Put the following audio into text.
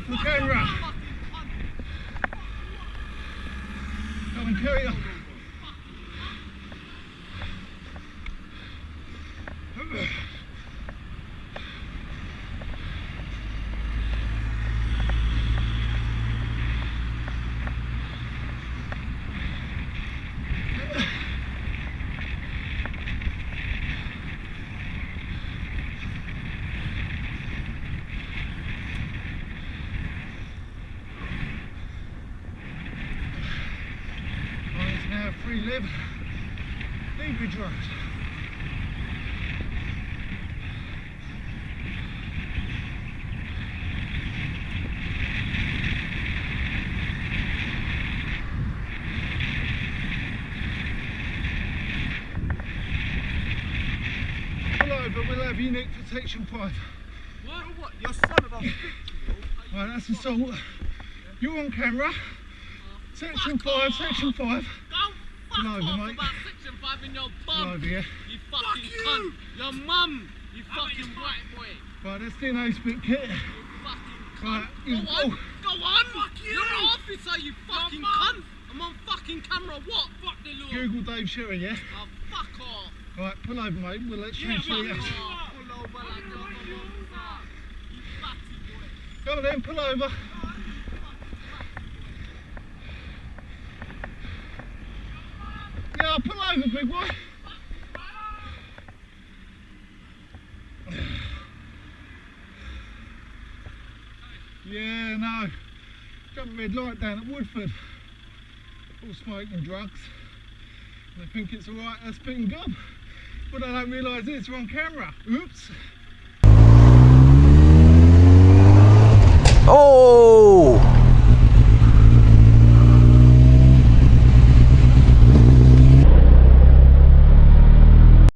off the camera. Go on, carry on. Free live, Leverage Road. Pull over, we'll have you nicked for section 5. What? You're son of a bitch. Right, that's assault. You're on camera. Section 5, section 5. Fuck over, off mate. about section 5 in your bum. Over, yeah. You fucking cunt. Your mum, you fucking white boy. Right, let's do an split kit. You fucking cunt. Right, Go on. Fuck you. You're an officer, you fucking cunt. I'm on fucking camera. What? Fuck the law. Google Dave Sherry, yeah? Oh, fuck off. Right, pull over, mate. We'll let you see us. Pull over like you're an officer. You fatty boy. Go on then, pull over. Yeah, pull over, big boy. Yeah, no. Jumped red light down at Woodford. All smoking drugs. And they think it's alright, they're spitting gum. But they don't realise it's on camera. Oops.